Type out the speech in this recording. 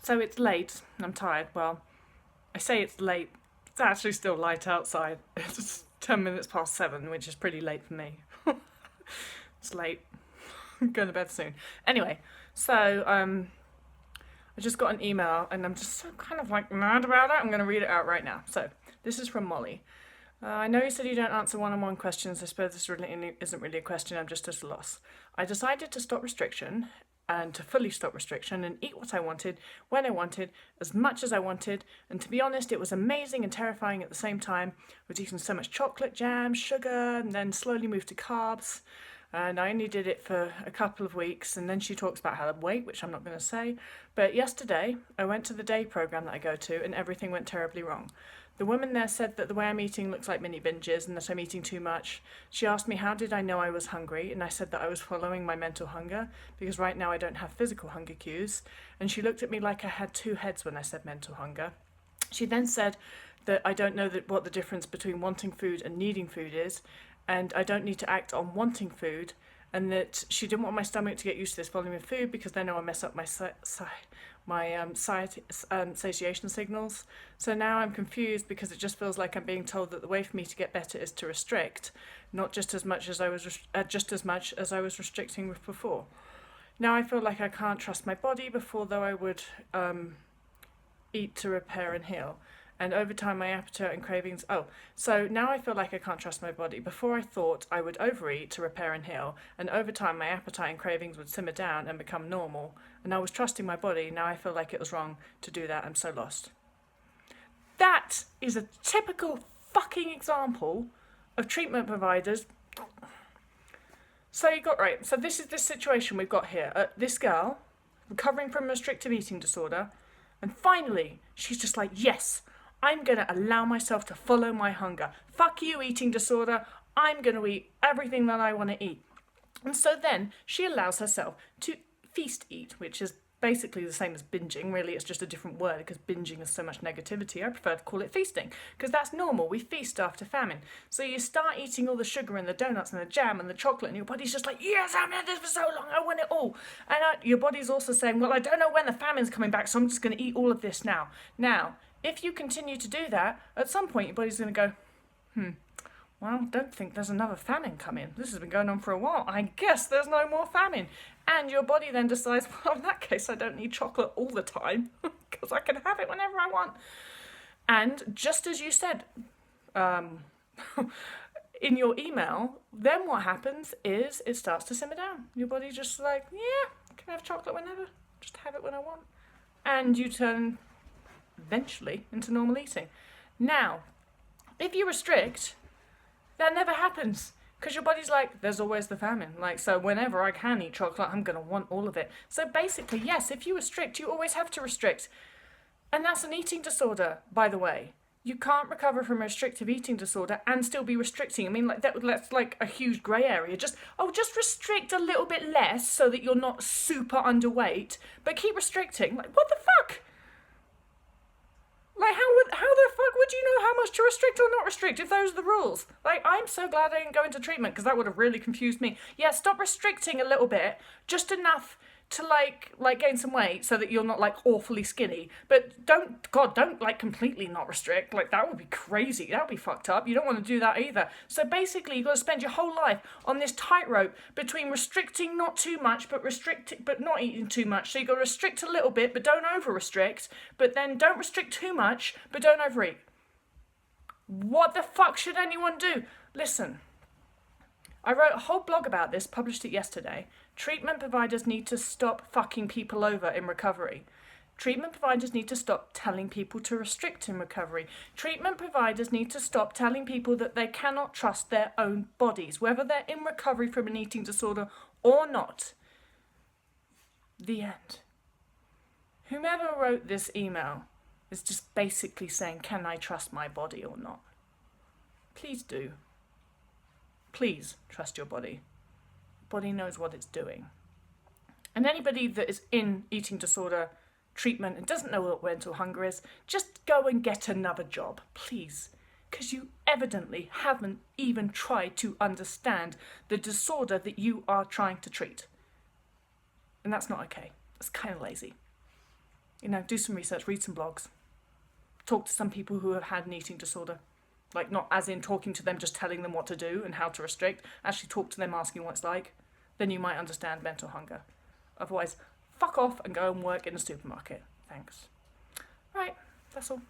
So it's late and I'm tired. Well, I say it's late. It's actually still light outside. It's 10 minutes past 7, which is pretty late for me. It's late. I'm going to bed soon. Anyway, so I just got an email and I'm just so kind of like mad about it. I'm going to read it out right now. So this is from Molly. I know you said you don't answer one-on-one questions. I suppose this really isn't really a question. I'm just at a loss. I decided to stop restriction and to fully stop restriction and eat what I wanted, when I wanted, as much as I wanted. And to be honest, it was amazing and terrifying at the same time. I was eating so much chocolate, jam, sugar, and then slowly moved to carbs. And I only did it for a couple of weeks. And then she talks about how to wait, which I'm not going to say. But yesterday, I went to the day program that I go to, and everything went terribly wrong. The woman there said that the way I'm eating looks like mini binges and that I'm eating too much. She asked me how did I know I was hungry, and I said that I was following my mental hunger because right now I don't have physical hunger cues. And she looked at me like I had two heads when I said mental hunger. She then said that I don't know what the difference between wanting food and needing food is, and I don't need to act on wanting food, and that she didn't want my stomach to get used to this volume of food because then I'll mess up my satiation signals. So now I'm confused because it just feels like I'm being told that the way for me to get better is to restrict, not just as much as I was restricting with before. Now I feel like I can't trust my body before, though I would eat to repair and heal. And over time, my appetite and cravings. So now I feel like I can't trust my body. Before I thought I would overeat to repair and heal, and over time, my appetite and cravings would simmer down and become normal. And I was trusting my body. Now I feel like it was wrong to do that. I'm so lost. That is a typical fucking example of treatment providers. So you got right. So this is this situation we've got here. This girl recovering from a restrictive eating disorder, and finally she's just like, yes, I'm going to allow myself to follow my hunger. Fuck you, eating disorder. I'm going to eat everything that I want to eat. And so then she allows herself to feast eat, which is basically the same as binging. Really, it's just a different word because binging has so much negativity. I prefer to call it feasting because that's normal. We feast after famine. So you start eating all the sugar and the donuts and the jam and the chocolate and your body's just like, yes, I've had this for so long. I want it all. And your body's also saying, well, I don't know when the famine's coming back, so I'm just going to eat all of this now. Now, if you continue to do that, at some point your body's going to go, well, I don't think there's another famine coming. This has been going on for a while. I guess there's no more famine. And your body then decides, well, in that case, I don't need chocolate all the time because I can have it whenever I want. And just as you said in your email, then what happens is it starts to simmer down. Your body's just like, yeah, I can have chocolate whenever. Just have it when I want. And you turn eventually into normal eating. Now, if you restrict, that never happens because your body's like, there's always the famine. Like, so whenever I can eat chocolate, I'm going to want all of it. So basically, yes, if you restrict, you always have to restrict. And that's an eating disorder, by the way. You can't recover from a restrictive eating disorder and still be restricting. I mean, like that's like a huge grey area. Just restrict a little bit less so that you're not super underweight, but keep restricting. Like, what the fuck? Like, how the fuck would you know how much to restrict or not restrict if those are the rules? Like, I'm so glad I didn't go into treatment because that would have really confused me. Yeah, stop restricting a little bit, just enough to like gain some weight so that you're not like awfully skinny. But don't like completely not restrict. Like, that would be crazy. That would be fucked up. You don't want to do that either. So basically, you've got to spend your whole life on this tightrope between restricting not too much but not eating too much. So you've got to restrict a little bit but don't over restrict, but then don't restrict too much but don't overeat. What the fuck should anyone do? Listen, I wrote a whole blog about this, published it yesterday. Treatment providers need to stop fucking people over in recovery. Treatment providers need to stop telling people to restrict in recovery. Treatment providers need to stop telling people that they cannot trust their own bodies, whether they're in recovery from an eating disorder or not. The end. Whomever wrote this email is just basically saying, can I trust my body or not? Please do. Please trust your body. Body knows what it's doing. And anybody that is in eating disorder treatment and doesn't know what mental hunger is, just go and get another job, please. Because you evidently haven't even tried to understand the disorder that you are trying to treat. And that's not okay. It's kind of lazy. You know, do some research, read some blogs. Talk to some people who have had an eating disorder. Like, not as in talking to them, just telling them what to do and how to restrict. Actually talk to them, asking what it's like. Then you might understand mental hunger. Otherwise, fuck off and go and work in the supermarket. Thanks. Right, that's all.